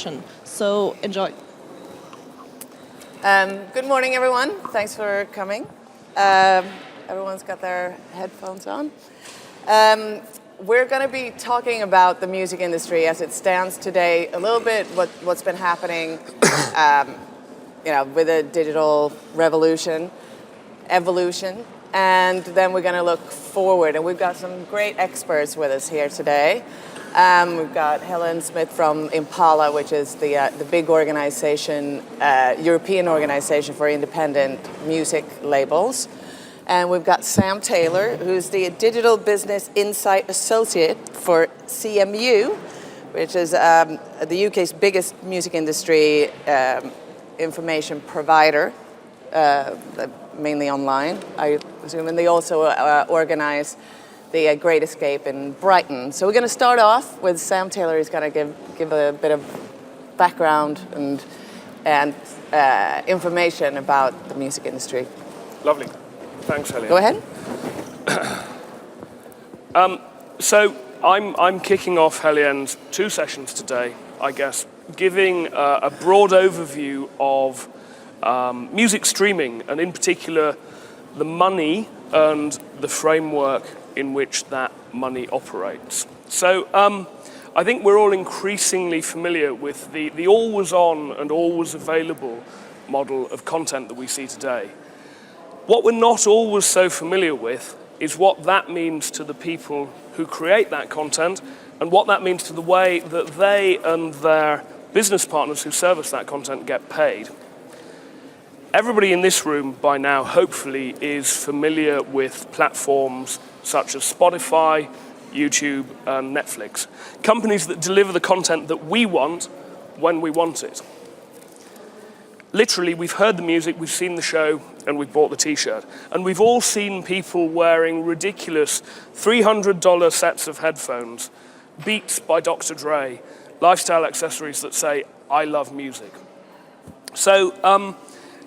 So enjoy. Good morning, everyone. Thanks for coming. Everyone's got their headphones on. We're going to be talking about the music industry as it stands today, a little bit what's been happening with the digital evolution, and then we're going to look forward. And we've got some great experts with us here today. We've got Helen Smith from Impala, which is the big organization, European organization for independent music labels. And we've got Sam Taylor, who's the Digital Business Insight Associate for CMU, which is the UK's biggest music industry information provider, mainly online, I assume. And they also organize the Great Escape in Brighton. So we're going to start off with Sam Taylor. He's going to give a bit of background and information about the music industry. Lovely. Thanks, Helienne. Go ahead. So I'm kicking off Helienne's 2 sessions today, I guess, giving a broad overview of music streaming, and in particular the money and the framework in which that money operates. So I think we're all increasingly familiar with the always on and always available model of content that we see today. What we're not always so familiar with is what that means to the people who create that content, and what that means to the way that they and their business partners who service that content get paid. Everybody in this room by now, hopefully, is familiar with platforms such as Spotify, YouTube, and Netflix. Companies that deliver the content that we want when we want it. Literally, we've heard the music, we've seen the show, and we've bought the t-shirt. And we've all seen people wearing ridiculous $300 sets of headphones, Beats by Dr. Dre, lifestyle accessories that say, I love music. So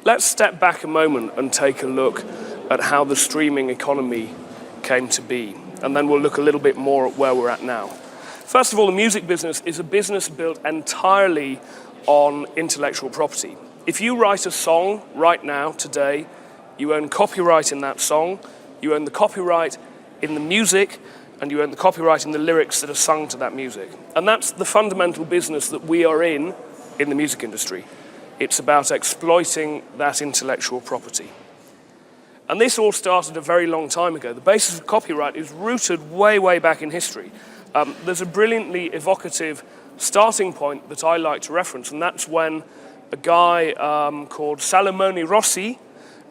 let's step back a moment and take a look at how the streaming economy came to be. And then we'll look a little bit more at where we're at now. First of all, the music business is a business built entirely on intellectual property. If you write a song right now, today, you own copyright in that song, you own the copyright in the music, and you own the copyright in the lyrics that are sung to that music. And that's the fundamental business that we are in the music industry. It's about exploiting that intellectual property. And this all started a very long time ago. The basis of copyright is rooted way, way back in history. There's a brilliantly evocative starting point that I like to reference, and that's when a guy called Salomone Rossi,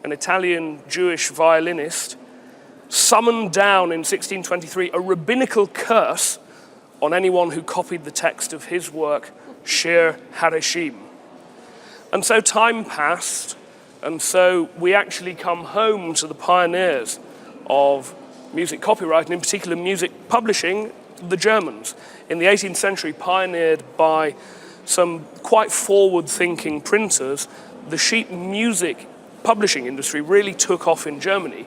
an Italian Jewish violinist, summoned down in 1623 a rabbinical curse on anyone who copied the text of his work, Shir Hareshim. And so time passed, and so we actually come home to the pioneers of music copyright, and in particular music publishing, the Germans. In the 18th century, pioneered by some quite forward-thinking printers, the sheet music publishing industry really took off in Germany.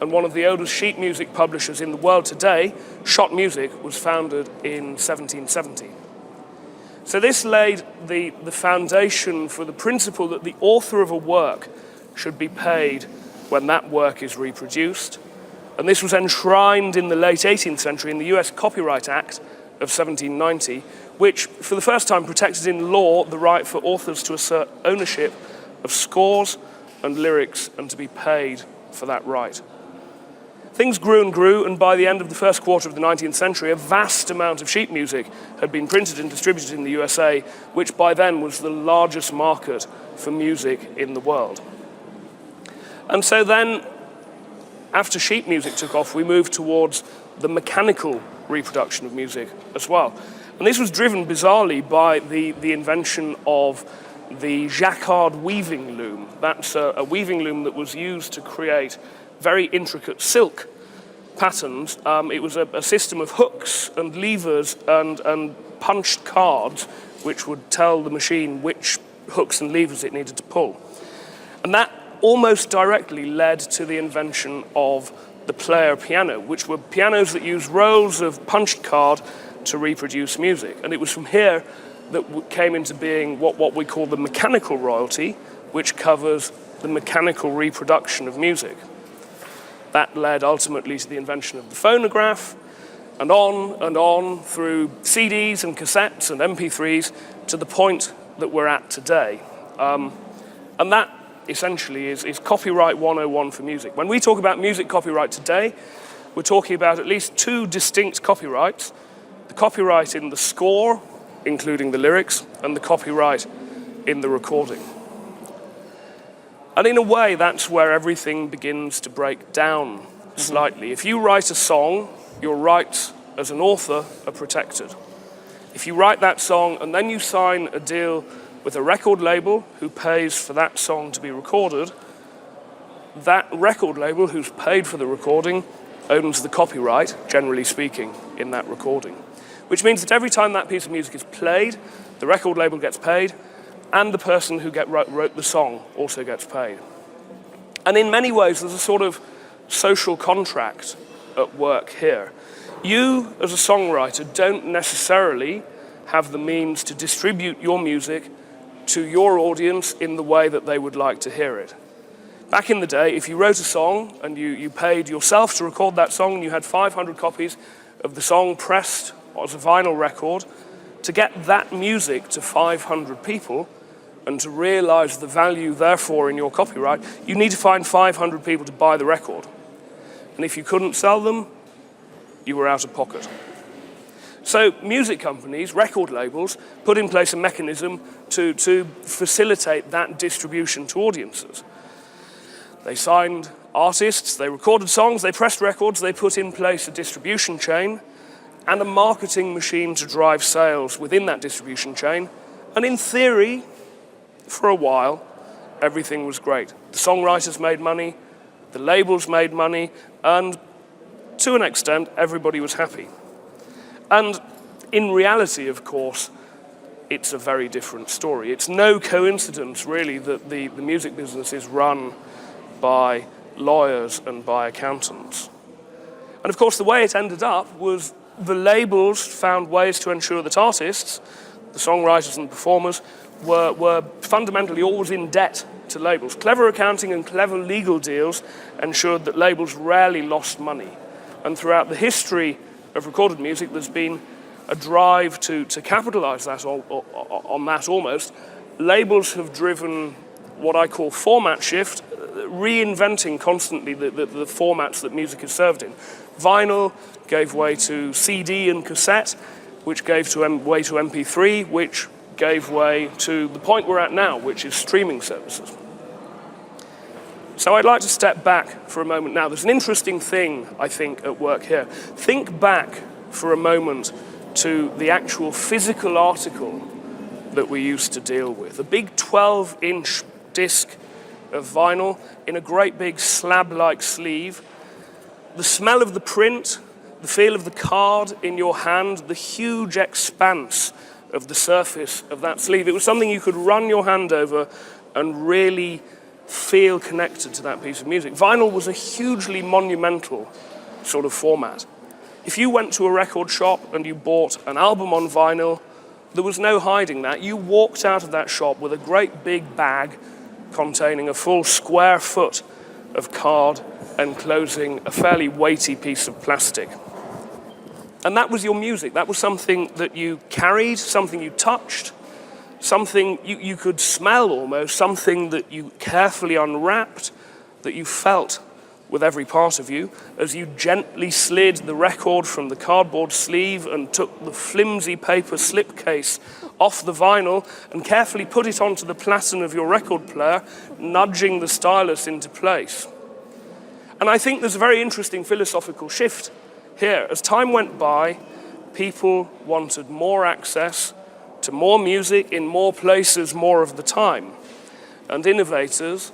And one of the oldest sheet music publishers in the world today, Schott Music, was founded in 1770. So this laid the foundation for the principle that the author of a work should be paid when that work is reproduced. And this was enshrined in the late 18th century in the US Copyright Act of 1790, which for the first time protected in law the right for authors to assert ownership of scores and lyrics and to be paid for that right. Things grew and grew, and by the end of the first quarter of the 19th century, a vast amount of sheet music had been printed and distributed in the USA, which by then was the largest market for music in the world. And so then, after sheet music took off, we moved towards the mechanical reproduction of music as well. And this was driven bizarrely by the invention of the jacquard weaving loom. That's a weaving loom that was used to create very intricate silk patterns. It was a system of hooks and levers and punched cards which would tell the machine which hooks and levers it needed to pull. And that almost directly led to the invention of the player piano, which were pianos that used rolls of punched card to reproduce music. And it was from here that came into being what we call the mechanical royalty, which covers the mechanical reproduction of music. That led ultimately to the invention of the phonograph, and on through CDs and cassettes and MP3s to the point that we're at today. And that essentially is copyright 101 for music. When we talk about music copyright today, we're talking about at least two distinct copyrights: the copyright in the score, including the lyrics, and the copyright in the recording. And in a way, that's where everything begins to break down slightly. If you write a song, your rights as an author are protected. If you write that song and then you sign a deal with a record label who pays for that song to be recorded, that record label who's paid for the recording owns the copyright, generally speaking, in that recording. Which means that every time that piece of music is played, the record label gets paid, and the person who wrote the song also gets paid. And in many ways, there's a sort of social contract at work here. You, as a songwriter, don't necessarily have the means to distribute your music to your audience in the way that they would like to hear it. Back in the day, if you wrote a song and you paid yourself to record that song and you had 500 copies of the song pressed as a vinyl record, to get that music to 500 people and to realize the value, therefore, in your copyright, you need to find 500 people to buy the record. And if you couldn't sell them, you were out of pocket. So music companies, record labels, put in place a mechanism to facilitate that distribution to audiences. They signed artists, they recorded songs, they pressed records, they put in place a distribution chain and a marketing machine to drive sales within that distribution chain. And in theory, for a while, everything was great. The songwriters made money, the labels made money, and to an extent, everybody was happy. And in reality, of course, it's a very different story. It's no coincidence, really, that the music business is run by lawyers and by accountants. And of course, the way it ended up was the labels found ways to ensure that artists, the songwriters and performers, were fundamentally always in debt to labels. Clever accounting and clever legal deals ensured that labels rarely lost money. And throughout the history of recorded music, there's been a drive to capitalize that on that almost. Labels have driven what I call format shift, reinventing constantly the formats that music is served in. Vinyl gave way to CD and cassette, which gave way to MP3, which gave way to the point we're at now, which is streaming services. So I'd like to step back for a moment now. There's an interesting thing, I think, at work here. Think back for a moment to the actual physical article that we used to deal with. A big 12-inch disc of vinyl in a great big slab-like sleeve. The smell of the print, the feel of the card in your hand, the huge expanse of the surface of that sleeve. It was something you could run your hand over and really feel connected to that piece of music. Vinyl was a hugely monumental sort of format. If you went to a record shop and you bought an album on vinyl, there was no hiding that. You walked out of that shop with a great big bag containing a full square foot of card enclosing a fairly weighty piece of plastic. And that was your music. That was something that you carried, something you touched, something you could smell almost, something that you carefully unwrapped, that you felt with every part of you as you gently slid the record from the cardboard sleeve and took the flimsy paper slipcase off the vinyl and carefully put it onto the platen of your record player, nudging the stylus into place. And I think there's a very interesting philosophical shift here. As time went by, people wanted more access to more music in more places more of the time. And innovators,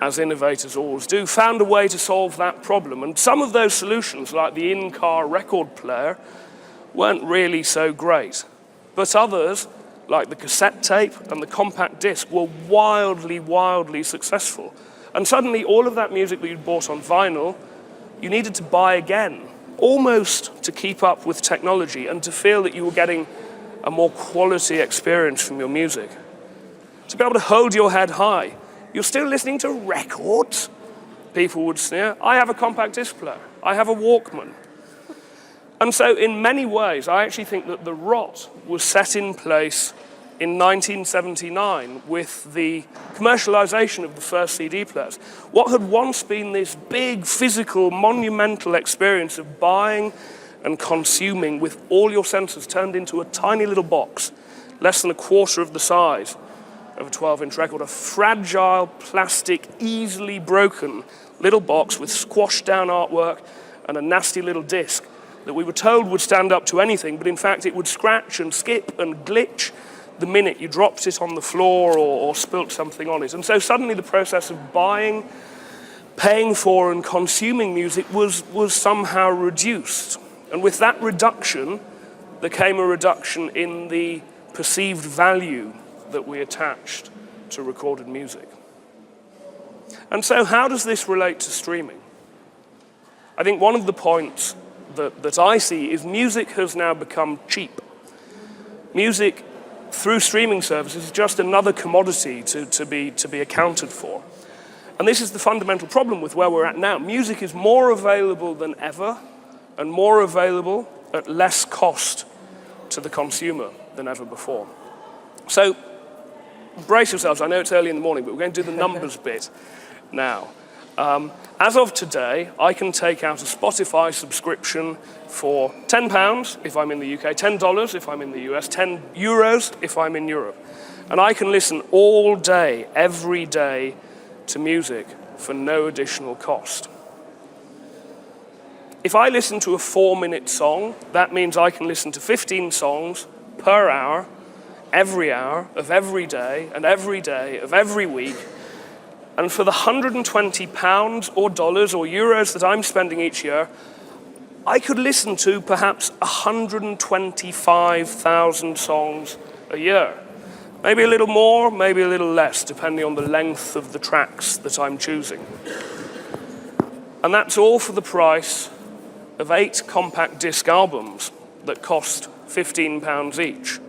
as innovators always do, found a way to solve that problem. And some of those solutions, like the in-car record player, weren't really so great. But others, like the cassette tape and the compact disc, were wildly, wildly successful. And suddenly, all of that music that you'd bought on vinyl, you needed to buy again, almost to keep up with technology and to feel that you were getting a more quality experience from your music. To be able to hold your head high. You're still listening to records? People would sneer. I have a compact disc player. I have a Walkman. And so in many ways, I actually think that the rot was set in place in 1979 with the commercialization of the first CD players. What had once been this big, physical, monumental experience of buying and consuming with all your senses turned into a tiny little box, less than a quarter of the size of a 12-inch record, a fragile, plastic, easily broken little box with squashed down artwork and a nasty little disc that we were told would stand up to anything, but in fact it would scratch and skip and glitch the minute you dropped it on the floor or spilt something on it. And so suddenly the process of buying, paying for and consuming music was somehow reduced. And with that reduction, there came a reduction in the perceived value that we attached to recorded music. And so how does this relate to streaming? I think one of the points that I see is music has now become cheap. Music through streaming services is just another commodity to be accounted for. And this is the fundamental problem with where we're at now. Music is more available than ever and more available at less cost to the consumer than ever before. So brace yourselves. I know it's early in the morning, but we're going to do the numbers bit now. As of today, I can take out a Spotify subscription for £10 if I'm in the UK, $10 if I'm in the US, €10 if I'm in Europe. And I can listen all day, every day, to music for no additional cost. If I listen to a 4-minute song, that means I can listen to 15 songs per hour of every day of every week. And for the £120 or dollars or euros that I'm spending each year, I could listen to perhaps 125,000 songs a year. Maybe a little more, maybe a little less, depending on the length of the tracks that I'm choosing. And that's all for the price of 8 compact disc albums that cost £15 each.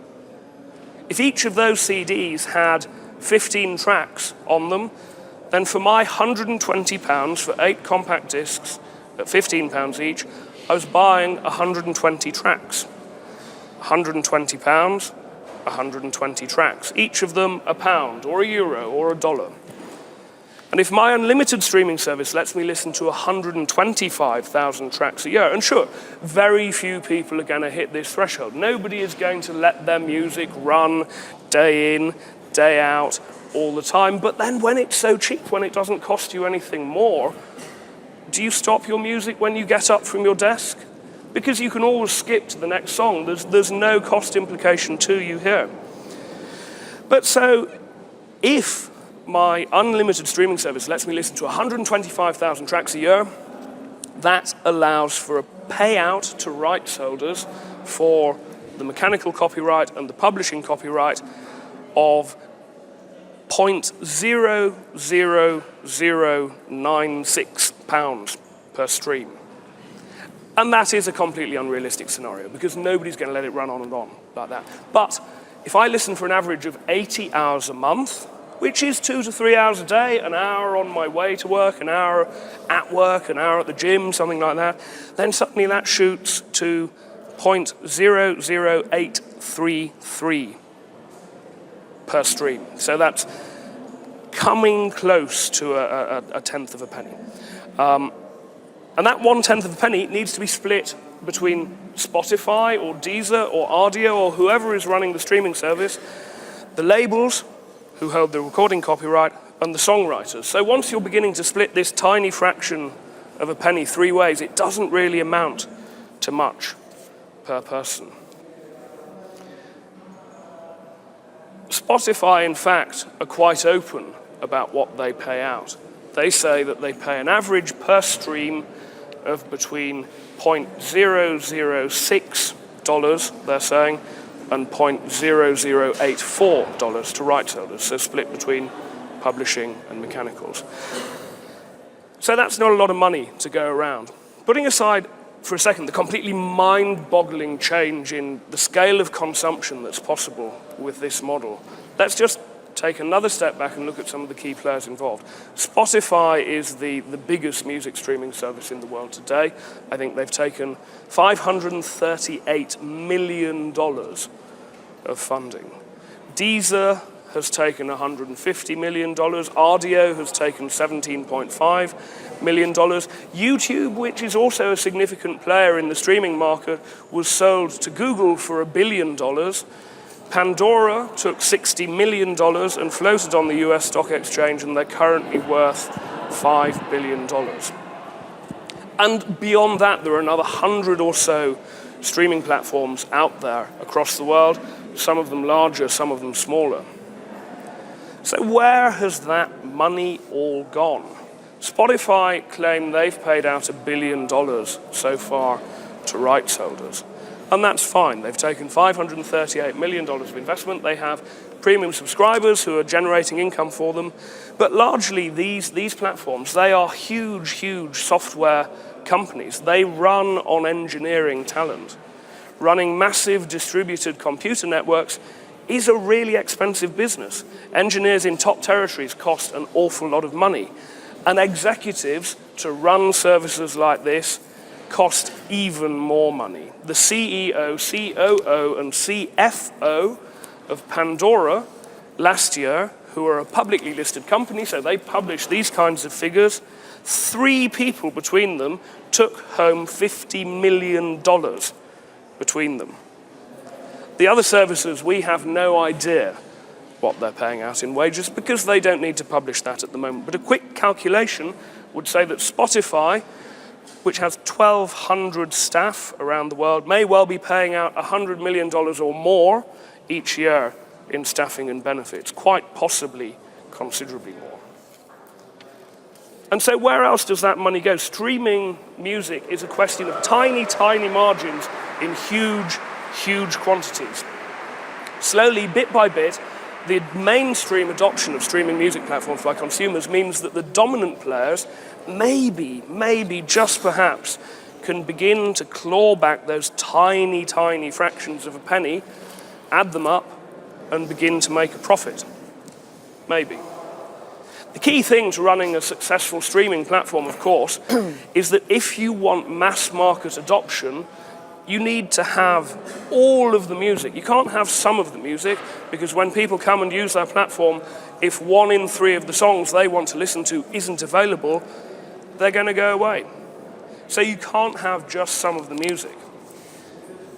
If each of those CDs had 15 tracks on them, then for my £120 for 8 compact discs at £15 each, I was buying 120 tracks. £120, 120 tracks, each of them £1 or €1 or $1. And if my unlimited streaming service lets me listen to 125,000 tracks a year, and sure, very few people are going to hit this threshold. Nobody is going to let their music run day in, day out, all the time. But then when it's so cheap, when it doesn't cost you anything more, do you stop your music when you get up from your desk? Because you can always skip to the next song. There's no cost implication to you here. But so if my unlimited streaming service lets me listen to 125,000 tracks a year, that allows for a payout to rights holders for the mechanical copyright and the publishing copyright of £0.00096 per stream. And that is a completely unrealistic scenario because nobody's going to let it run on and on like that. But if I listen for an average of 80 hours a month, which is 2 to 3 hours a day, an hour on my way to work, an hour at work, an hour at the gym, something like that, then suddenly that shoots to .00833 per stream. So that's coming close to a tenth of a penny. And that 1/10 of a penny needs to be split between Spotify or Deezer or Audio or whoever is running the streaming service, the labels who hold the recording copyright, and the songwriters. So once you're beginning to split this tiny fraction of a penny 3 ways, it doesn't really amount to much per person. Spotify, in fact, are quite open about what they pay out. They say that they pay an average per stream of between $0.006, they're saying, and $0.0084 to rights holders, so split between publishing and mechanicals. So that's not a lot of money to go around. Putting aside for a second, the completely mind-boggling change in the scale of consumption that's possible with this model. Let's just take another step back and look at some of the key players involved. Spotify is the biggest music streaming service in the world today. I think they've taken $538 million of funding. Deezer has taken $150 million. Rdio has taken $17.5 million. YouTube, which is also a significant player in the streaming market, was sold to Google for $1 billion. Pandora took $60 million and floated on the US stock exchange, and they're currently worth $5 billion. And beyond that, there are another 100 or so streaming platforms out there across the world, some of them larger, some of them smaller. So where has that money all gone? Spotify claim they've paid out $1 billion so far to rights holders. And that's fine. They've taken $538 million of investment. They have premium subscribers who are generating income for them. But largely, these platforms, they are huge, huge software companies. They run on engineering talent. Running massive distributed computer networks is a really expensive business. Engineers in top territories cost an awful lot of money. And executives to run services like this cost even more money. The CEO, COO, and CFO of Pandora last year, who are a publicly listed company, so they publish these kinds of figures, 3 people between them took home $50 million between them. The other services, we have no idea what they're paying out in wages because they don't need to publish that at the moment. But a quick calculation would say that Spotify, which has 1,200 staff around the world, may well be paying out $100 million or more each year in staffing and benefits, quite possibly considerably more. And so where else does that money go? Streaming music is a question of tiny, tiny margins in huge, huge quantities. Slowly, bit by bit, the mainstream adoption of streaming music platforms by consumers means that the dominant players maybe, just perhaps, can begin to claw back those tiny, tiny fractions of a penny, add them up, and begin to make a profit. Maybe. The key thing to running a successful streaming platform, of course, is that if you want mass market adoption, you need to have all of the music. You can't have some of the music, because when people come and use their platform, if 1 in 3 of the songs they want to listen to isn't available, they're going to go away. So you can't have just some of the music.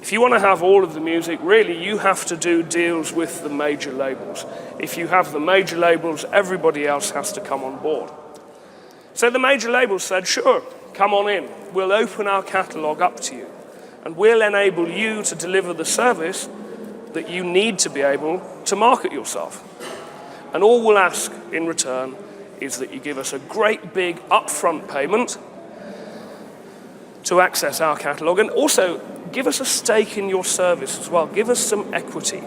If you want to have all of the music, really, you have to do deals with the major labels. If you have the major labels, everybody else has to come on board. So the major labels said, sure, come on in. We'll open our catalog up to you. And we'll enable you to deliver the service that you need to be able to market yourself. And all we'll ask in return is that you give us a great big upfront payment to access our catalog, and also give us a stake in your service as well. Give us some equity.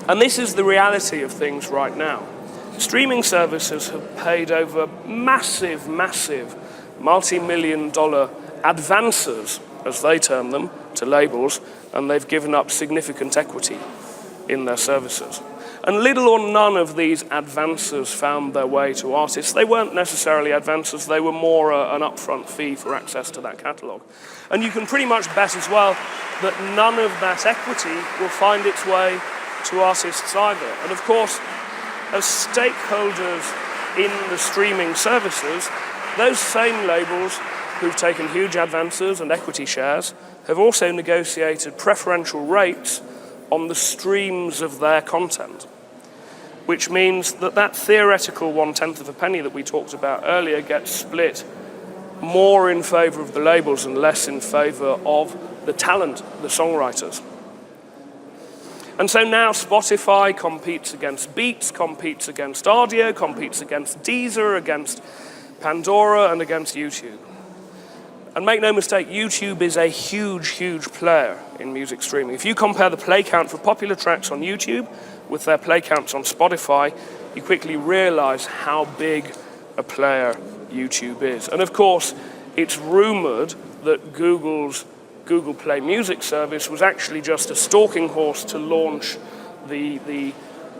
And this is the reality of things right now. Streaming services have paid over massive, massive multi-million-dollar advances, as they term them, to labels, and they've given up significant equity in their services. And little or none of these advances found their way to artists. They weren't necessarily advances, they were more an upfront fee for access to that catalogue. And you can pretty much bet as well that none of that equity will find its way to artists either. And of course, as stakeholders in the streaming services, those same labels who've taken huge advances and equity shares have also negotiated preferential rates on the streams of their content, which means that that theoretical 1/10 of a penny that we talked about earlier gets split more in favor of the labels and less in favor of the talent, the songwriters. And so now Spotify competes against Beats, competes against Rdio, competes against Deezer, against Pandora, and against YouTube. And make no mistake, YouTube is a huge, huge player in music streaming. If you compare the play count for popular tracks on YouTube with their play counts on Spotify, you quickly realize how big a player YouTube is. And of course, it's rumored that Google's Google Play Music service was actually just a stalking horse to launch the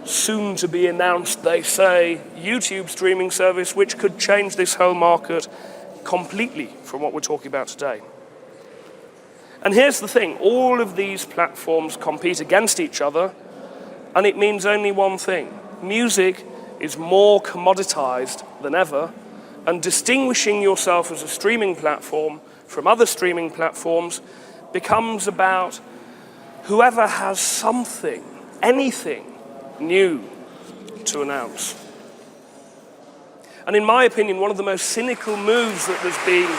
soon-to-be-announced, they say, YouTube streaming service, which could change this whole market completely from what we're talking about today. And here's the thing, all of these platforms compete against each other, and it means only one thing. Music is more commoditized than ever, and distinguishing yourself as a streaming platform from other streaming platforms becomes about whoever has something, anything new to announce. And in my opinion, one of the most cynical moves that there's been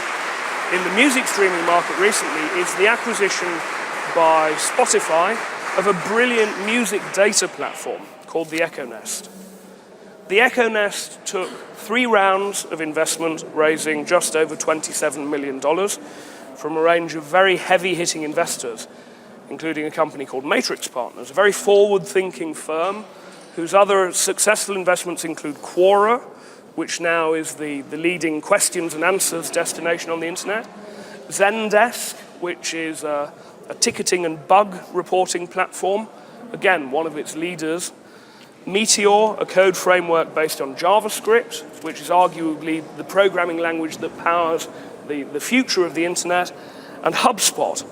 in the music streaming market recently is the acquisition by Spotify of a brilliant music data platform called the Echo Nest. The Echo Nest took 3 rounds of investment, raising just over $27 million from a range of very heavy-hitting investors, including a company called Matrix Partners, a very forward-thinking firm whose other successful investments include Quora, which now is the leading questions and answers destination on the internet, Zendesk, which is a ticketing and bug reporting platform, again, one of its leaders, Meteor, a code framework based on JavaScript, which is arguably the programming language that powers the future of the internet, and HubSpot,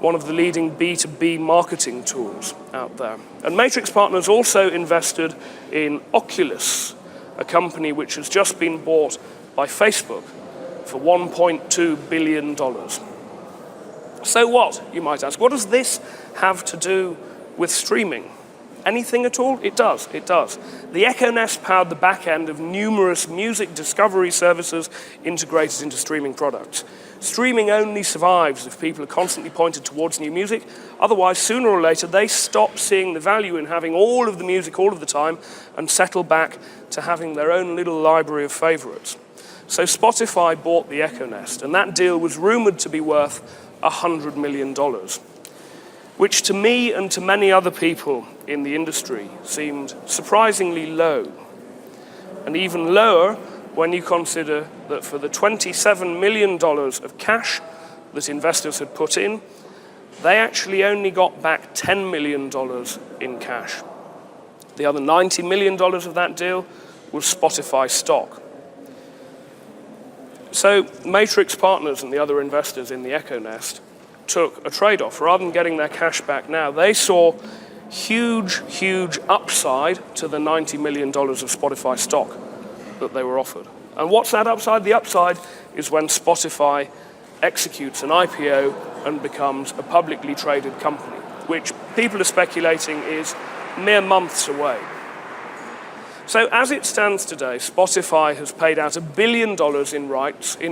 one of the leading B2B marketing tools out there. And Matrix Partners also invested in Oculus, a company which has just been bought by Facebook for $1.2 billion. So what, you might ask? What does this have to do with streaming? Anything at all? It does, it does. The Echo Nest powered the back end of numerous music discovery services integrated into streaming products. Streaming only survives if people are constantly pointed towards new music. Otherwise, sooner or later, they stop seeing the value in having all of the music all of the time and settle back to having their own little library of favorites. So Spotify bought the Echo Nest, and that deal was rumored to be worth $100 million. Which to me and to many other people in the industry seemed surprisingly low. And even lower when you consider that for the $27 million of cash that investors had put in, they actually only got back $10 million in cash. The other $90 million of that deal was Spotify stock. So Matrix Partners and the other investors in the Echo Nest took a trade-off. Rather than getting their cash back now, they saw huge, huge upside to the $90 million of Spotify stock that they were offered. And what's that upside? The upside is when Spotify executes an IPO and becomes a publicly traded company, which people are speculating is mere months away. So as it stands today, Spotify has paid out $1 billion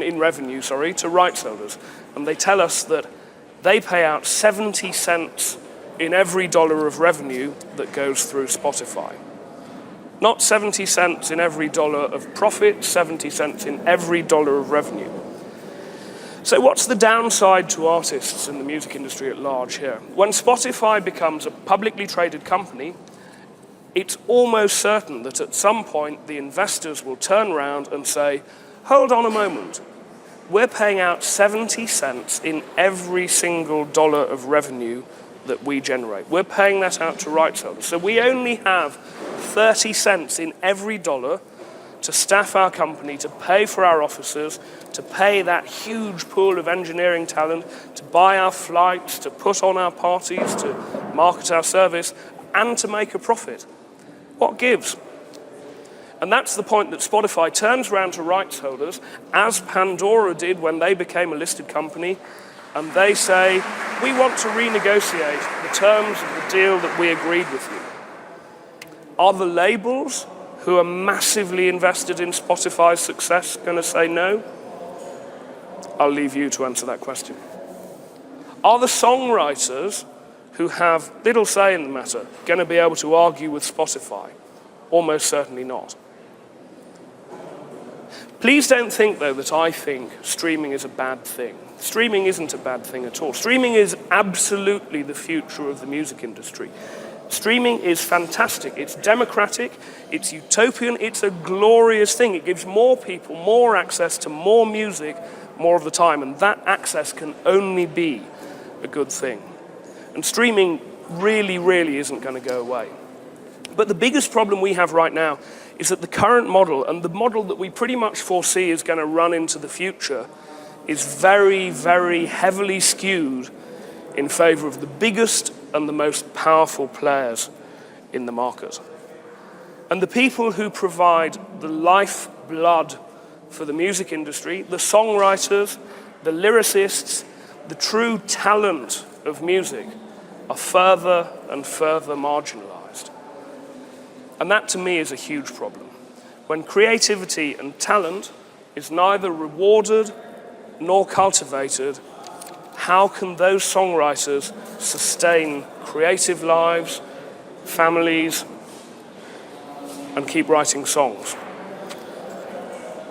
in revenue to rights holders, and they tell us that they pay out 70 cents in every dollar of revenue that goes through Spotify. Not 70 cents in every dollar of profit, 70 cents in every dollar of revenue. So what's the downside to artists in the music industry at large here? When Spotify becomes a publicly traded company, it's almost certain that at some point the investors will turn around and say, hold on a moment. We're paying out 70 cents in every single dollar of revenue that we generate. We're paying that out to rights holders. So we only have 30 cents in every dollar to staff our company, to pay for our offices, to pay that huge pool of engineering talent, to buy our flights, to put on our parties, to market our service, and to make a profit. What gives? And that's the point that Spotify turns around to rights holders, as Pandora did when they became a listed company, and they say, we want to renegotiate the terms of the deal that we agreed with you. Are the labels who are massively invested in Spotify's success going to say no? I'll leave you to answer that question. Are the songwriters who have little say in the matter going to be able to argue with Spotify? Almost certainly not. Please don't think, though, that I think streaming is a bad thing. Streaming isn't a bad thing at all. Streaming is absolutely the future of the music industry. Streaming is fantastic. It's democratic, it's utopian, it's a glorious thing. It gives more people more access to more music, more of the time, and that access can only be a good thing. And streaming really, really isn't going to go away. But the biggest problem we have right now is that the current model, and the model that we pretty much foresee is going to run into the future, is very, very heavily skewed in favor of the biggest and the most powerful players in the market. And the people who provide the lifeblood for the music industry, the songwriters, the lyricists, the true talent of music, are further and further marginalized. And that to me is a huge problem. When creativity and talent is neither rewarded nor cultivated, how can those songwriters sustain creative lives, families, and keep writing songs?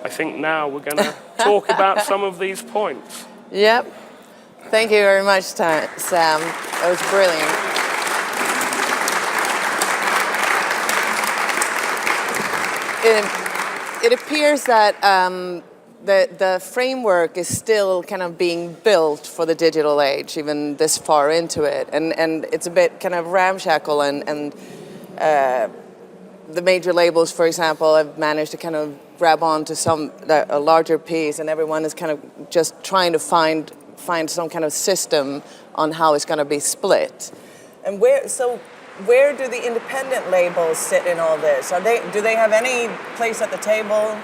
I think now we're going to talk about some of these points. Yep. Thank you very much, Sam. That was brilliant. It appears that the framework is still kind of being built for the digital age, even this far into it, and it's a bit kind of ramshackle, and the major labels, for example, have managed to kind of grab onto a larger piece, and everyone is kind of just trying to find some kind of system on how it's going to be split. And where do the independent labels sit in all this? Do they have any place at the table?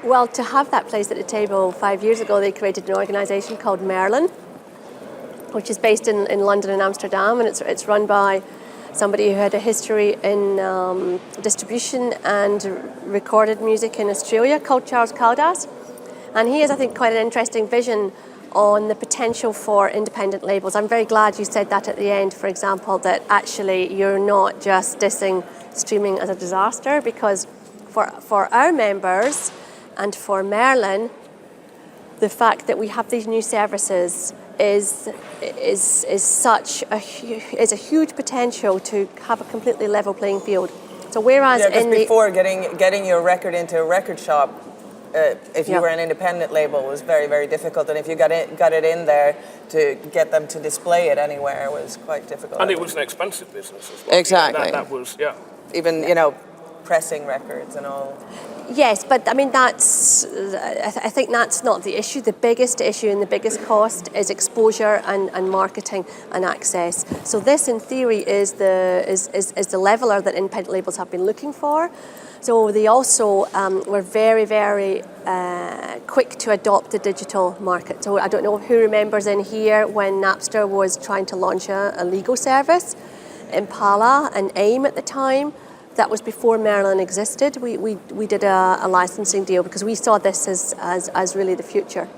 Well, to have that place at the table 5 years ago, they created an organisation called Merlin, which is based in London and Amsterdam, and it's run by somebody who had a history in distribution and recorded music in Australia called Charles Caldas. And he has, I think, quite an interesting vision on the potential for independent labels. I'm very glad you said that at the end, for example, that actually you're not just dissing streaming as a disaster, because for our members and for Merlin, the fact that we have these new services is a huge potential to have a completely level playing field. So whereas before getting your record into a record shop, if you were an independent label, was very, very difficult, and if you got it in there, to get them to display it anywhere was quite difficult. And it was an expensive business as well. Exactly. That was, even pressing records and all. Yes, but I mean I think that's not the issue. The biggest issue and the biggest cost is exposure and marketing and access. So this, in theory, is the leveler that independent labels have been looking for. So they also were very, very quick to adopt the digital market. So I don't know who remembers in here when Napster was trying to launch a legal service, Impala and AIM at the time. That was before Merlin existed. We did a licensing deal because we saw this as really the future.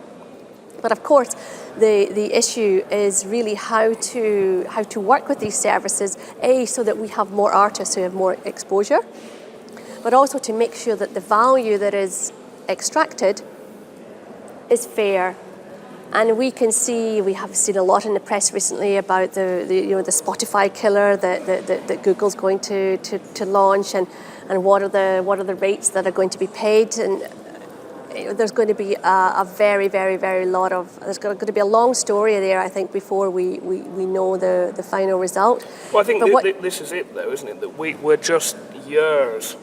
But of course, the issue is really how to work with these services, so that we have more artists who have more exposure, but also to make sure that the value that is extracted is fair. And we have seen a lot in the press recently about the Spotify killer that Google's going to launch, and what are the rates that are going to be paid. And there's going to be a very, very, very there's going to be a long story there, I think, before we know the final result. Well, I think this is it, though, isn't it? That we're just years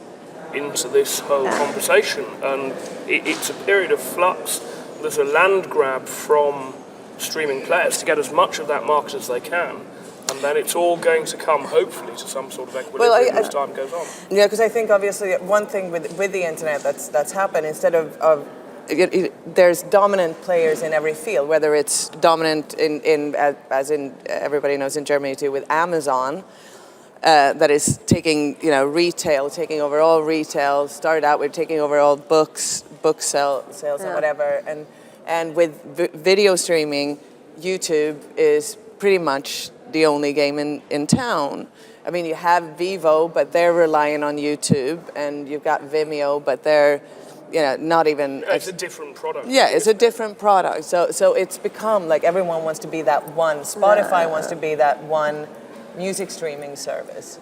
into this whole conversation, and it's a period of flux. There's a land grab from streaming players to get as much of that market as they can, and then it's all going to come, hopefully, to some sort of equilibrium as time goes on. Yeah, because I think obviously one thing with the internet that's happened, instead of there's dominant players in every field, whether it's dominant as everybody knows in Germany too, with Amazon. That is taking retail, taking over all retail. Started out with taking over all book sales and whatever, and with video streaming, YouTube is pretty much the only game in town. I mean, you have Vivo, but they're relying on YouTube, and you've got Vimeo, but they're not even. It's a different product. Yeah, it's a different product. So it's become like everyone wants to be that one. Spotify wants to be that one music streaming service.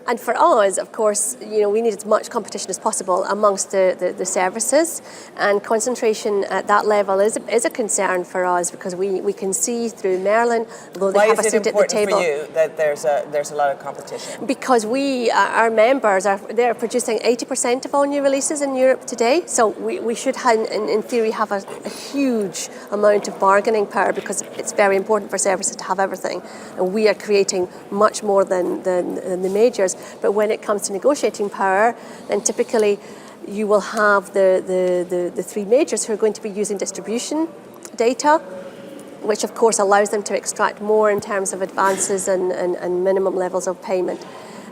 And for us, of course, we need as much competition as possible amongst the services, and concentration at that level is a concern for us, because we can see through Merlin, though they have a seat at the table. Why is it important for you that there's a lot of competition? Because our members they're producing 80% of all new releases in Europe today, so we should in theory have a huge amount of bargaining power, because it's very important for services to have everything, and we are creating much more than the majors. But when it comes to negotiating power, then typically you will have the three majors who are going to be using distribution data, which of course allows them to extract more in terms of advances and minimum levels of payment.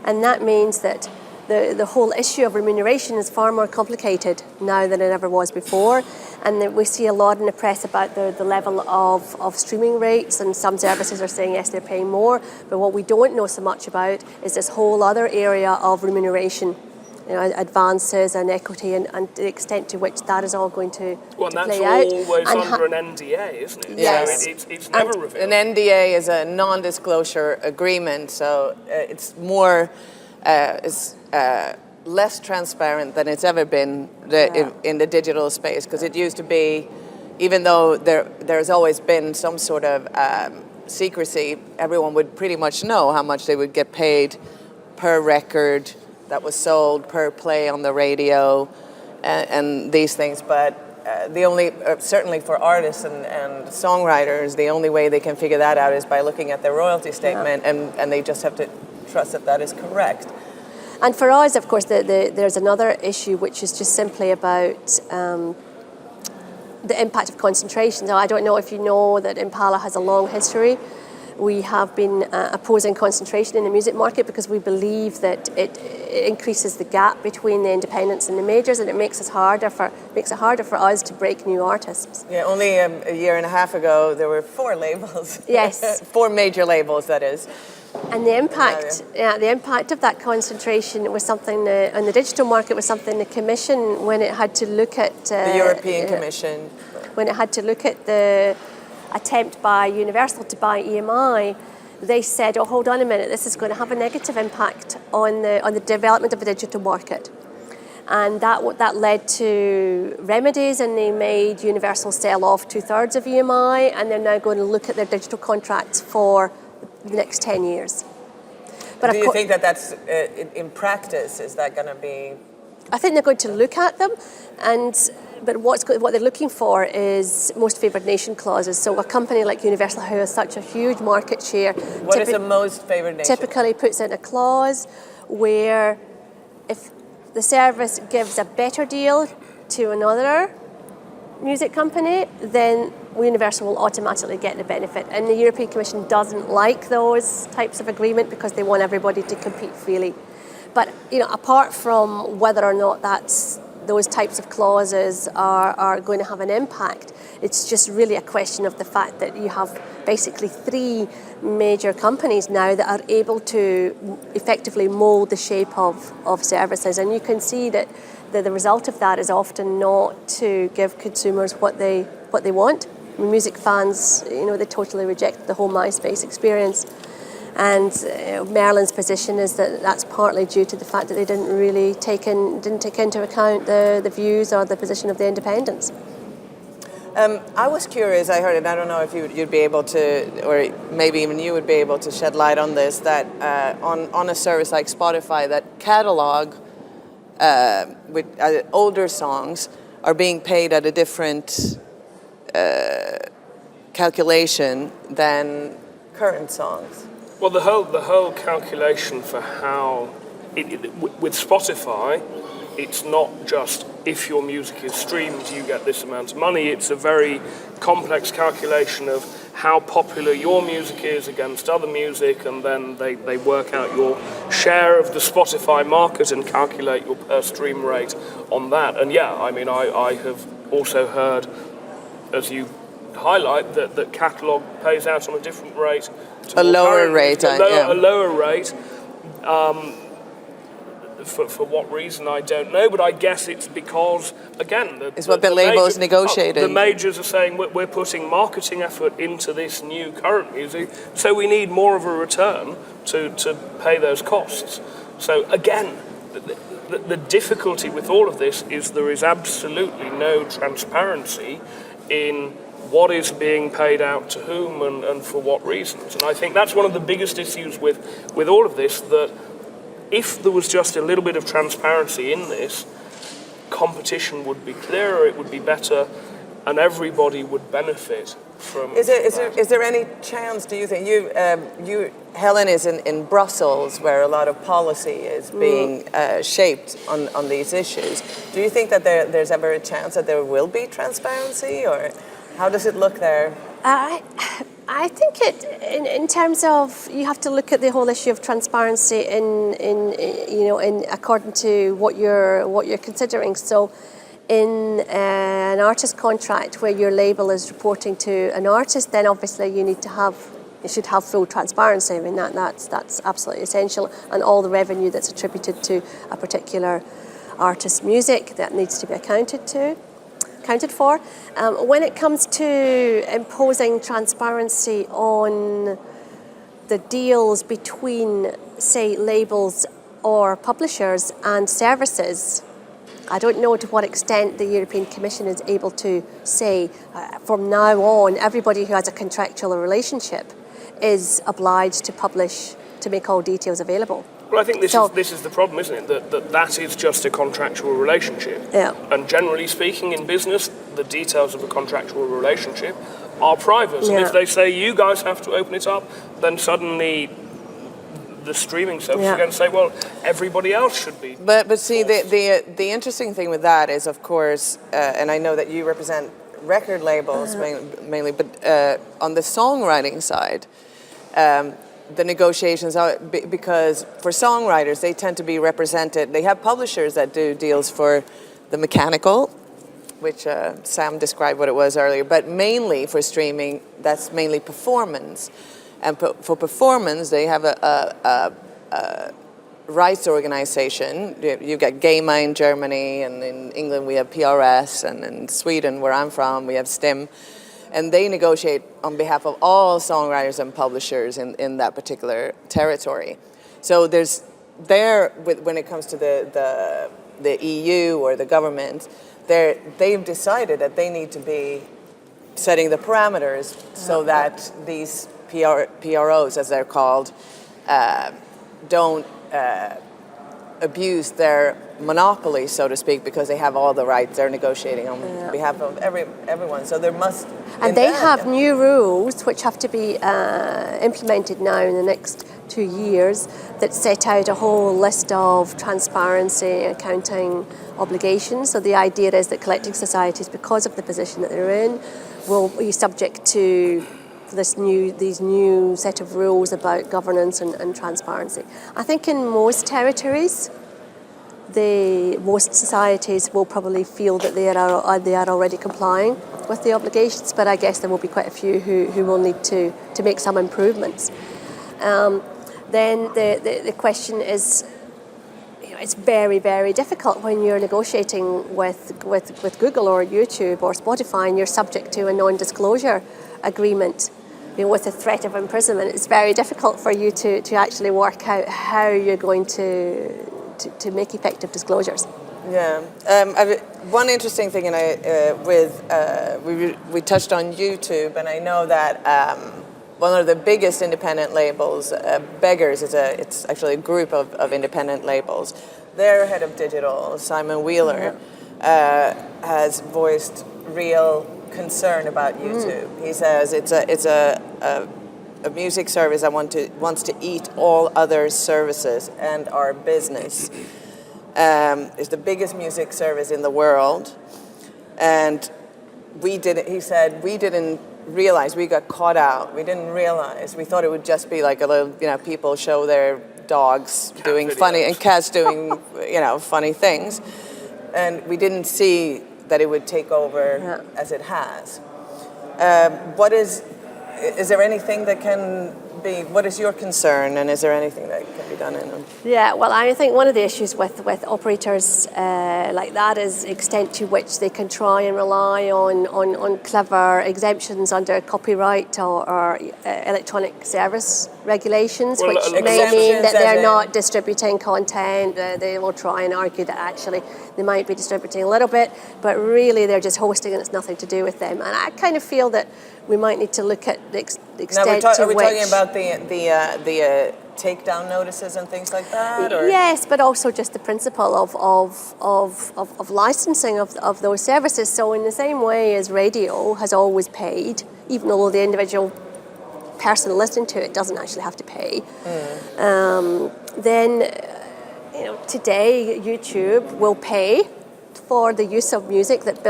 And that means that the whole issue of remuneration is far more complicated now than it ever was before. And that we see a lot in the press about the level of streaming rates, and some services are saying yes, they're paying more, but what we don't know so much about is this whole other area of remuneration, advances and equity, and the extent to which that is all going to play out. Well, that's always under an NDA, isn't it? Yes. So it's never revealed. An NDA is a non-disclosure agreement, so it's more less transparent than it's ever been in the digital space, because it used to be, even though there's always been some sort of secrecy, everyone would pretty much know how much they would get paid per record that was sold, per play on the radio, and these things. But the only, certainly for artists and songwriters, the only way they can figure that out is by looking at their royalty statement, and they just have to trust that is correct. And for us, of course, there's another issue, which is just simply about the impact of concentration. Now, I don't know if you know that Impala has a long history. We have been opposing concentration in the music market because we believe that it increases the gap between the independents and the majors, and it makes it harder for us to break new artists. Yeah, only a year and a half ago there were 4 labels. Yes. 4 major labels, that is. And the impact of that concentration was something on the digital market, was something the Commission, when it had to look at the European Commission, when it had to look at the attempt by Universal to buy EMI, they said, "Oh, hold on a minute, this is going to have a negative impact on the development of the digital market." And that led to remedies, and they made Universal sell off 2/3 of EMI, and they're now going to look at their digital contracts for the next 10 years. But do you think that's in practice? Is that going to be? I think they're going to look at them, but what they're looking for is most favoured nation clauses. So a company like Universal, who has such a huge market share, what is the most favoured nation? Typically puts in a clause where if the service gives a better deal to another music company, then Universal will automatically get the benefit. And the European Commission doesn't like those types of agreement because they want everybody to compete freely. But apart from whether or not those types of clauses are going to have an impact, it's just really a question of the fact that you have basically 3 major companies now that are able to effectively mould the shape of services. And you can see that the result of that is often not to give consumers what they want. Music fans, they totally reject the whole MySpace experience. And Merlin's position is that that's partly due to the fact that they didn't take into account the views or the position of the independents. I was curious, I heard it, I don't know if you'd be able to, or maybe even you would be able to shed light on this, that on a service like Spotify, that catalog with older songs are being paid at a different calculation than current songs. Well, the whole calculation for how with Spotify, it's not just if your music is streamed, you get this amount of money. It's a very complex calculation of how popular your music is against other music, and then they work out your share of the Spotify market and calculate your per stream rate on that. And yeah, I mean, I have also heard, as you highlight, that catalog pays out on a different rate. A lower rate. A lower rate. For what reason, I don't know, but I guess it's because, again... It's what the labels negotiated. The majors are saying we're putting marketing effort into this new current music, so we need more of a return to pay those costs. So again, the difficulty with all of this is there is absolutely no transparency in what is being paid out to whom and for what reasons. And I think that's one of the biggest issues with all of this, that if there was just a little bit of transparency in this, competition would be clearer, it would be better, and everybody would benefit from Is there any chance, do you think, Helen is in Brussels, where a lot of policy is being shaped on these issues. Do you think that there's ever a chance that there will be transparency, or how does it look there? I think in terms of, you have to look at the whole issue of transparency in according to what you're considering. So, in an artist contract where your label is reporting to an artist, then obviously you should have full transparency. I mean that's absolutely essential, and all the revenue that's attributed to a particular artist's music, that needs to be accounted for. When it comes to imposing transparency on the deals between, say, labels or publishers and services, I don't know to what extent the European Commission is able to say from now on everybody who has a contractual relationship is obliged to publish, to make all details available. Well, I think this is the problem, isn't it? That is just a contractual relationship. Yeah. And generally speaking, in business, the details of a contractual relationship are private. Yeah. And if they say you guys have to open it up, then suddenly the streaming service are going to say, well, everybody else should be. But see, the interesting thing with that is, of course, and I know that you represent record labels mainly, but on the songwriting side, the negotiations are, because for songwriters, they tend to be represented. They have publishers that do deals for the mechanical, which Sam described what it was earlier, but mainly for streaming, that's mainly performance. And for performance, they have a rights organization. You've got GEMA in Germany, and in England we have PRS, and in Sweden, where I'm from, we have STIM. And they negotiate on behalf of all songwriters and publishers in that particular territory. So when it comes to the EU or the government, they've decided that they need to be setting the parameters so that these PROs, as they're called, don't abuse their monopoly, so to speak, because they have all the rights. They're negotiating on behalf of everyone. So there must... And they have new rules which have to be implemented now in the next 2 years that set out a whole list of transparency and accounting obligations. So the idea is that collecting societies, because of the position that they're in, will be subject to these new set of rules about governance and transparency. I think in most territories, most societies will probably feel that they are already complying with the obligations, but I guess there will be quite a few who will need to make some improvements. Then the question is, it's very, very difficult when you're negotiating with Google or YouTube or Spotify, and you're subject to a non-disclosure agreement, with the threat of imprisonment. It's very difficult for you to actually work out how you're going to make effective disclosures. Yeah. One interesting thing, we touched on YouTube, and I know that one of the biggest independent labels, Beggars, it's actually a group of independent labels. Their head of digital, Simon Wheeler, has voiced real concern about YouTube. He says it's a music service that wants to eat all other services and our business. It's the biggest music service in the world, and he said we didn't realize, we got caught out. We didn't realize. We thought it would just be like a little, people show their dogs doing funny and cats doing, funny things, and we didn't see that it would take over as it has. Is there anything that can be, what is your concern, and is there anything that can be done in them? Yeah, well, I think one of the issues with operators like that is the extent to which they can try and rely on clever exemptions under copyright or electronic service regulations, Well, which may exceptions mean that as they're in- not distributing content. They will try and argue that actually they might be distributing a little bit, but really they're just hosting and it's nothing to do with them. And I kind of feel that we might need to look at the extent to Are we which... talking about the takedown notices and things like that? Or? Yes, but also just the principle of licensing of those services. So in the same way as radio has always paid, even though the individual person listening to it doesn't actually have to pay, then today YouTube will pay for the use of music that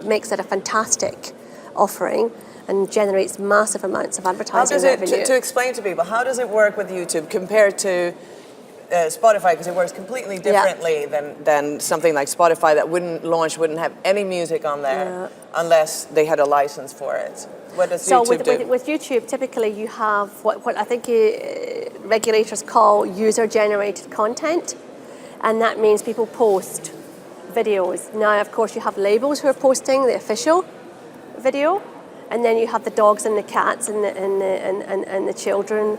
makes it a fantastic offering and generates massive amounts of advertising revenue. To explain to people, how does it work with YouTube compared to Spotify? Because it works completely differently than something like Spotify that wouldn't have any music on there unless they had a license for it. What does YouTube do? With YouTube, typically you have what I think regulators call user-generated content, and that means people post videos. Now, of course, you have labels who are posting the official video, and then you have the dogs and the cats and the children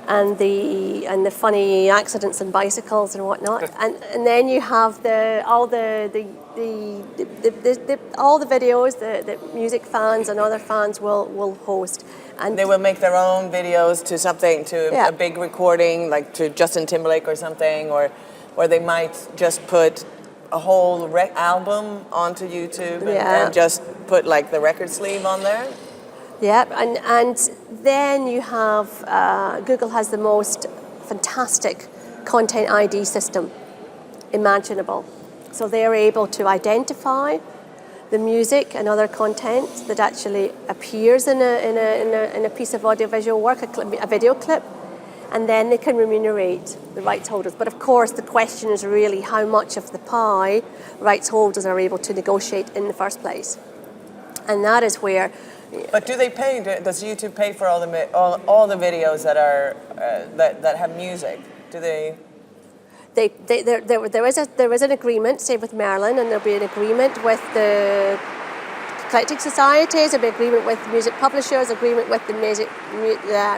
and the funny accidents and bicycles and whatnot, and then you have all the videos that music fans and other fans will host, and they will make their own videos to a big recording, like to Justin Timberlake or something, or they might just put a whole album onto YouTube and just put like the record sleeve on there. Yeah, and then you have Google has the most fantastic content ID system imaginable. So they're able to identify the music and other content that actually appears in a piece of audiovisual work, a video clip, and then they can remunerate the rights holders. But of course, the question is really how much of the pie rights holders are able to negotiate in the first place, and that is where. But do they pay? Does YouTube pay for all the videos that are that have music? Do they? There is an agreement, say with Merlin, and there'll be an agreement with the collecting societies, there'll be an agreement with music publishers, agreement with the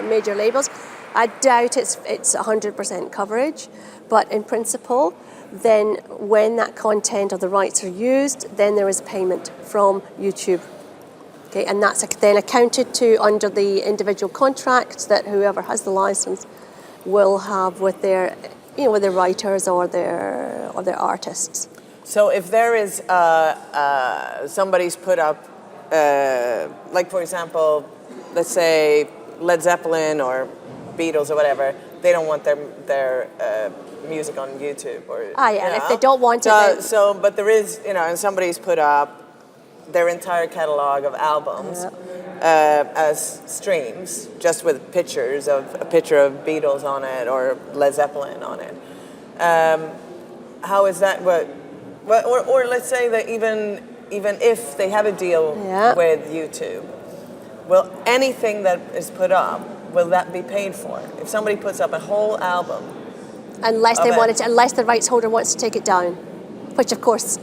major labels. I doubt it's 100% coverage, but in principle, then when that content or the rights are used, then there is payment from YouTube. Okay, and that's then accounted to under the individual contracts that whoever has the license will have with their, with their writers or their artists. So if there is somebody's put up, like for example, let's say Led Zeppelin or Beatles or whatever, they don't want their music on YouTube or. And if they don't want it. But there is, and somebody's put up their entire catalog of albums as streams, just with a picture of Beatles on it or Led Zeppelin on it. How is that? Or let's say that even if they have a deal with YouTube, will anything that is put up, will that be paid for? If somebody puts up a whole album, unless the rights holder wants to take it down, which of course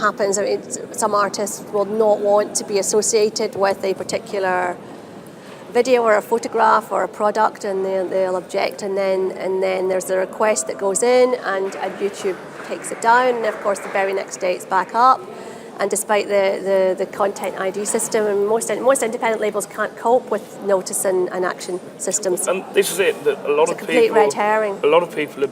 happens. I mean, some artists will not want to be associated with a particular video or a photograph or a product, and they'll object, and then there's a request that goes in, and YouTube takes it down, and of course the very next day it's back up. And despite the content ID system, and most independent labels can't cope with notice and action systems. And this is it, that a lot of complete red herring. A lot of people are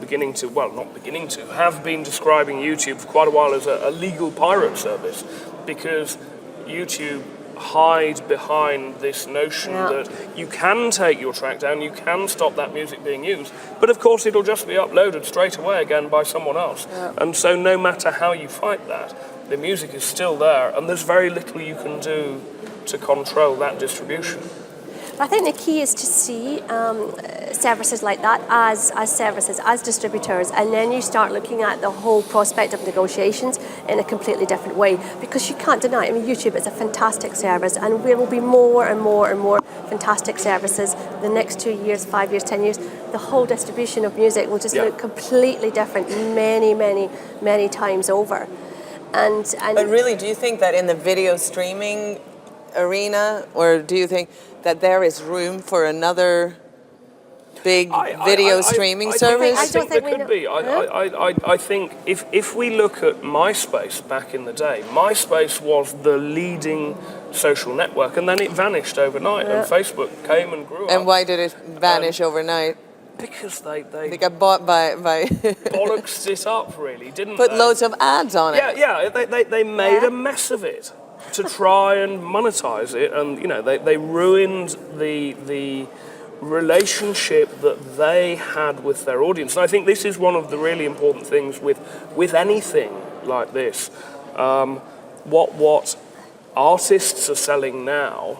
have been describing YouTube for quite a while as a legal pirate service, because YouTube hide behind this notion that you can take your track down, you can stop that music being used, but of course it'll just be uploaded straight away again by someone else. And so no matter how you fight that, the music is still there, and there's very little you can do to control that distribution. But I think the key is to see services like that as services, as distributors, and then you start looking at the whole prospect of negotiations in a completely different way, because you can't deny it. I mean, YouTube is a fantastic service, and there will be more and more and more fantastic services the next 2 years, 5 years, 10 years. The whole distribution of music will just look completely different many, many, many times over. But really, do you think that in the video streaming arena, or do you think that there is room for another big video streaming service? I think there could be. I think if we look at MySpace back in the day, MySpace was the leading social network, and then it vanished overnight, and Facebook came and grew up. And why did it vanish overnight? Because they got bought by bollocksed it up, really, didn't put they? loads of ads on it. Yeah. They made a mess of it to try and monetize it, and they ruined the relationship that they had with their audience. And I think this is one of the really important things with anything like this. What artists are selling now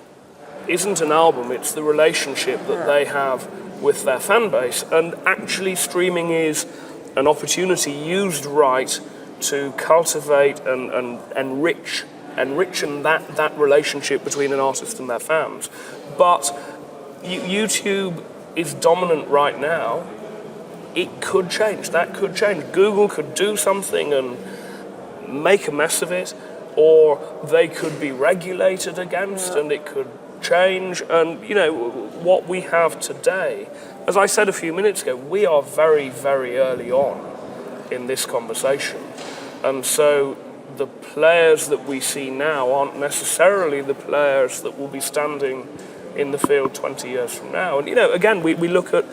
isn't an album; it's the relationship that they have with their fan base. And actually, streaming is an opportunity used right to cultivate and enrichen that relationship between an artist and their fans. But YouTube is dominant right now. It could change. That could change. Google could do something and make a mess of it, or they could be regulated against and it could change. And what we have today, as I said a few minutes ago, we are very, very early on in this conversation. And so the players that we see now aren't necessarily the players that will be standing in the field 20 years from now. And again, we look at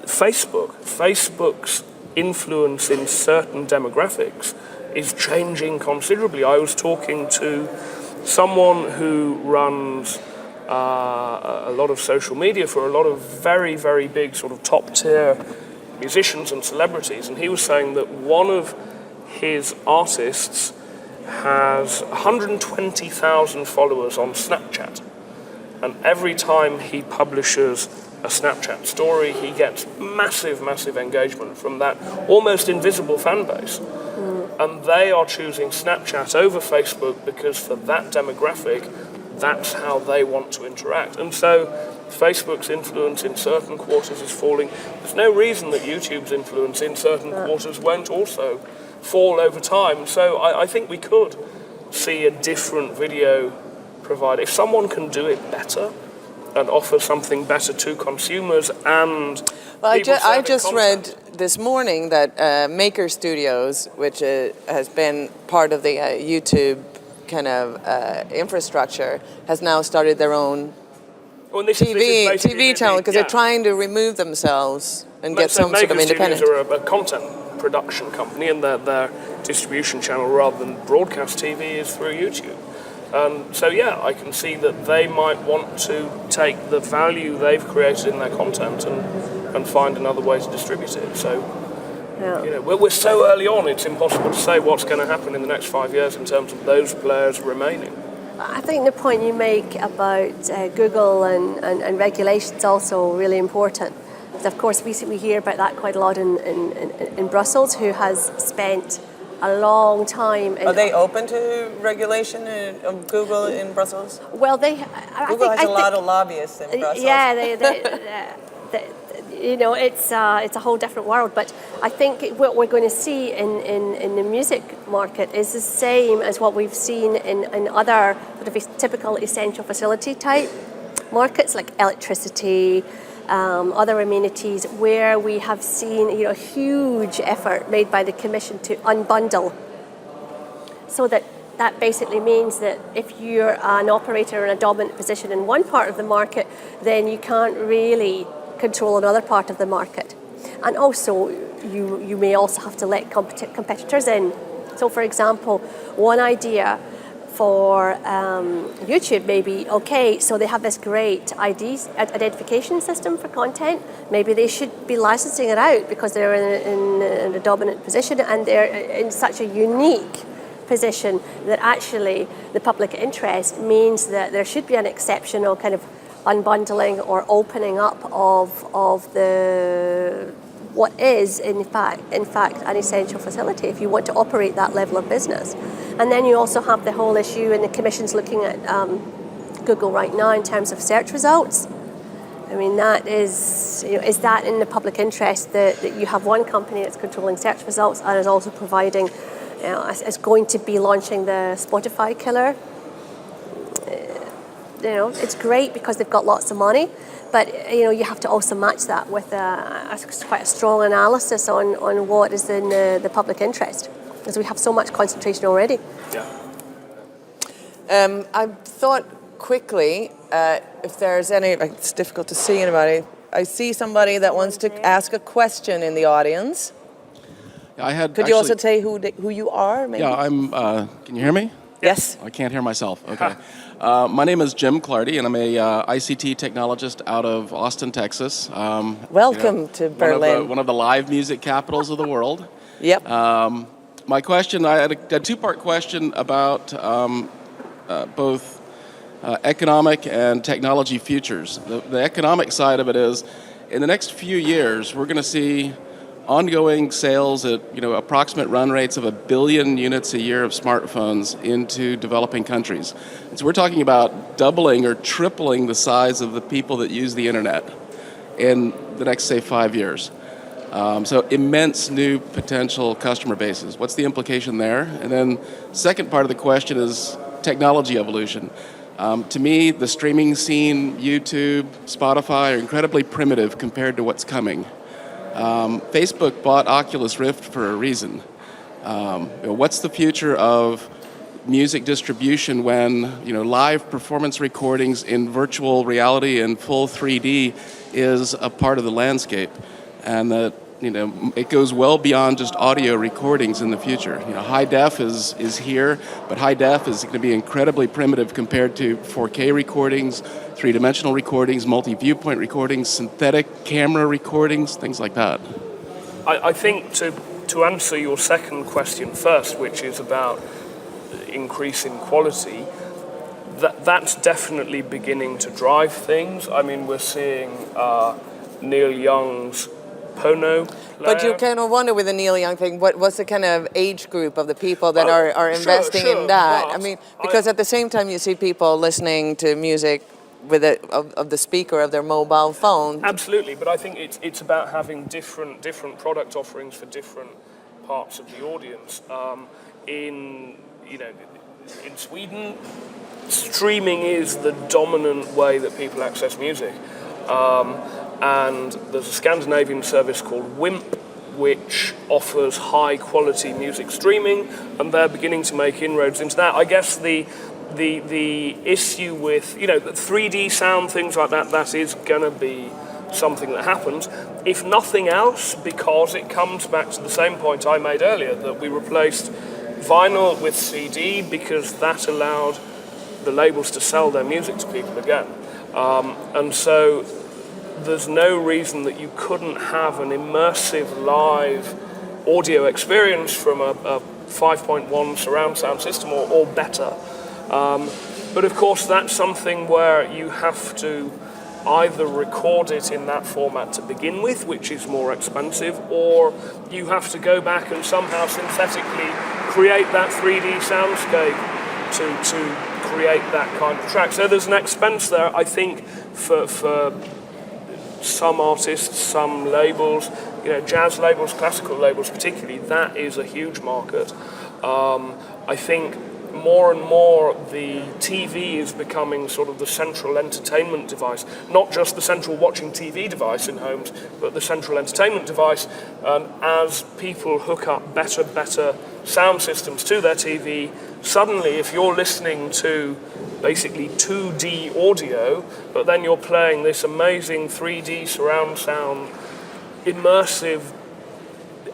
Facebook's influence in certain demographics is changing considerably. I was talking to someone who runs a lot of social media for a lot of very, very big sort of top tier musicians and celebrities, and he was saying that one of his artists has 120,000 followers on Snapchat, and every time he publishes a Snapchat story, he gets massive engagement from that almost invisible fan base. And they are choosing Snapchat over Facebook because for that demographic, that's how they want to interact. And so Facebook's influence in certain quarters is falling. There's no reason that YouTube's influence in certain quarters won't also fall over time. So I think we could see a different video provider. If someone can do it better and offer something better to consumers and I just read this morning that Maker Studios, which has been part of the YouTube kind of infrastructure, has now started their own TV channel because they're trying to remove themselves and get some sort of independence. Maker Studios are a content production company, and their distribution channel rather than broadcast TV is through YouTube. So I can see that they might want to take the value they've created in their content and find another way to distribute it. So we're so early on, it's impossible to say what's going to happen in the next 5 years in terms of those players remaining. I think the point you make about Google and regulation is also really important. Of course, we hear about that quite a lot in Brussels, who has spent a long time. Are they open to regulation of Google in Brussels? Well, Google has a lot of lobbyists in Brussels. Yeah, it's a whole different world. But I think what we're going to see in the music market is the same as what we've seen in other sort of typical essential facility type markets like electricity, other amenities, where we have seen a huge effort made by the Commission to unbundle. So that basically means that if you're an operator in a dominant position in one part of the market, then you can't really control another part of the market. And also, you may also have to let competitors in. So, for example, one idea for YouTube may be, okay, so they have this great identification system for content. Maybe they should be licensing it out because they're in a dominant position and they're in such a unique position that actually the public interest means that there should be an exceptional kind of unbundling or opening up of the what is in fact an essential facility if you want to operate that level of business. And then you also have the whole issue, and the Commission's looking at Google right now in terms of search results. I mean, that is that in the public interest that you have one company that's controlling search results and is also providing, is going to be launching the Spotify killer. it's great because they've got lots of money, but you have to also match that with quite a strong analysis on what is in the public interest, because we have so much concentration already. Yeah. I thought quickly, if there's any, it's difficult to see anybody. I see somebody that wants to ask a question in the audience. Could you also say who you are, maybe? Yeah, can you hear me? Yes. I can't hear myself. Okay. My name is Jim Clardy, and I'm a ICT technologist out of Austin, Texas. Welcome to Berlin. One of the live music capitals of the world. Yep. My question, I had a two-part question about both economic and technology futures. The economic side of it is, in the next few years, we're going to see ongoing sales at approximate run rates of 1 billion units a year of smartphones into developing countries. And so we're talking about doubling or tripling the size of the people that use the internet in the next, say, 5 years. So immense new potential customer bases. What's the implication there? And then second part of the question is technology evolution. To me, the streaming scene, YouTube, Spotify are incredibly primitive compared to what's coming. Facebook bought Oculus Rift for a reason. What's the future of music distribution when live performance recordings in virtual reality and full 3D is a part of the landscape, and that it goes well beyond just audio recordings in the future. High def is here, but high def is going to be incredibly primitive compared to 4K recordings, three-dimensional recordings, multi-viewpoint recordings, synthetic camera recordings, things like that. I think to answer your second question first, which is about increasing quality, that's definitely beginning to drive things. I mean, we're seeing Neil Young's Pono player. But you kind of wonder with the Neil Young thing, what's the kind of age group of the people that are investing in that? I mean, because at the same time you see people listening to music with of the speaker of their mobile phone. Absolutely, but I think it's about having different product offerings for different parts of the audience. In Sweden, streaming is the dominant way that people access music. And there's a Scandinavian service called WIMP, which offers high-quality music streaming, and they're beginning to make inroads into that. I guess the issue with, the 3D sound, things like that is going to be something that happens. If nothing else, because it comes back to the same point I made earlier, that we replaced vinyl with CD because that allowed the labels to sell their music to people again. And so there's no reason that you couldn't have an immersive live audio experience from a 5.1 surround sound system or better. But of course that's something where you have to either record it in that format to begin with, which is more expensive, or you have to go back and somehow synthetically create that 3D soundscape to create that kind of track. So there's an expense there, I think, for some artists, some labels, jazz labels, classical labels particularly, that is a huge market. I think more and more the TV is becoming sort of the central entertainment device, not just the central watching TV device in homes, but the central entertainment device. As people hook up better sound systems to their TV, suddenly if you're listening to basically 2D audio, but then you're playing this amazing 3D surround sound immersive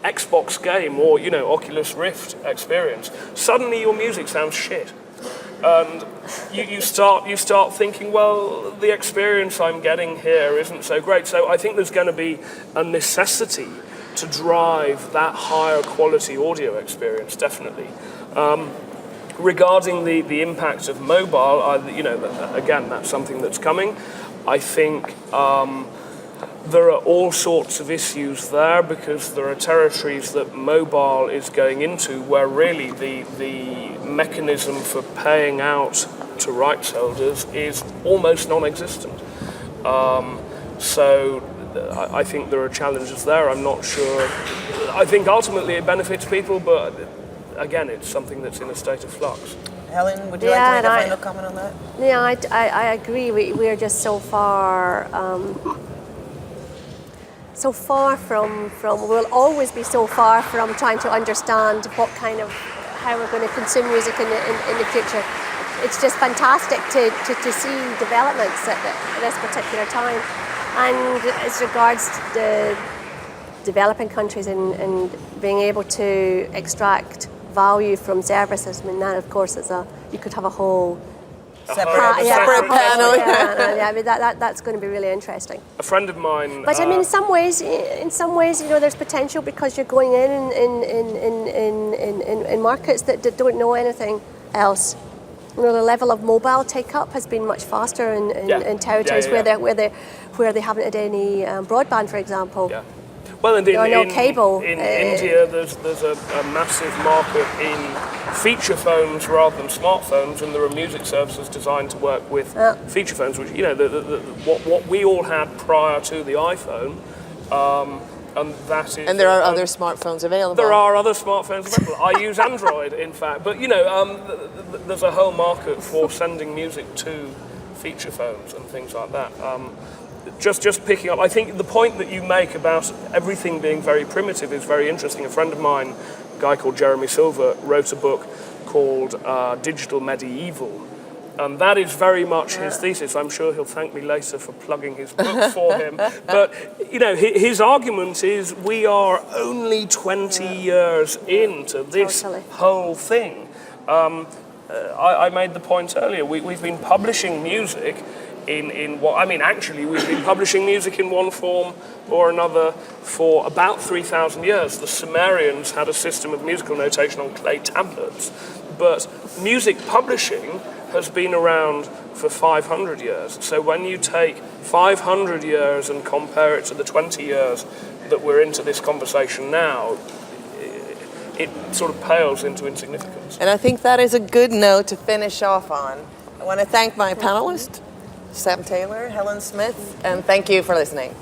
Xbox game or Oculus Rift experience, suddenly your music sounds shit, and you start thinking, well, the experience I'm getting here isn't so great. So I think there's going to be a necessity to drive that higher quality audio experience, definitely. Regarding the impact of mobile, again, that's something that's coming. I think there are all sorts of issues there because there are territories that mobile is going into where really the mechanism for paying out to rights holders is almost non-existent. So I think there are challenges there. I'm not sure. I think ultimately it benefits people, but again, it's something that's in a state of flux. Helen, would you like to make a final comment on that? Yeah, I agree. We're just so far from. We'll always be so far from trying to understand how we're going to consume music in the future. It's just fantastic to see developments at this particular time. And as regards to the developing countries and being able to extract value from services, I mean, that of course you could have a whole separate panel. Yeah, I mean that's going to be really interesting. A friend of mine. But I mean, in some ways, there's potential because you're going in markets that don't know anything else. The level of mobile take-up has been much faster in territories where they haven't had any broadband, for example. Yeah. Well, and no cable. In India, there's a massive market in feature phones rather than smartphones, and there are music services designed to work with feature phones, which what we all had prior to the iPhone. And that is. And there are other smartphones available. There are other smartphones available. I use Android, in fact. But there's a whole market for sending music to feature phones and things like that. Just picking up, I think the point that you make about everything being very primitive is very interesting. A friend of mine, a guy called Jeremy Silver, wrote a book called Digital Medieval. And that is very much his thesis. I'm sure he'll thank me later for plugging his book for him. But, his argument is we are only 20 years into this whole thing. I made the point earlier, we've been publishing music we've been publishing music in one form or another for about 3,000 years. The Sumerians had a system of musical notation on clay tablets, but music publishing has been around for 500 years. So when you take 500 years and compare it to the 20 years that we're into this conversation now, it sort of pales into insignificance. And I think that is a good note to finish off on. I want to thank my panelists, Sam Taylor, Helen Smith, and thank you for listening.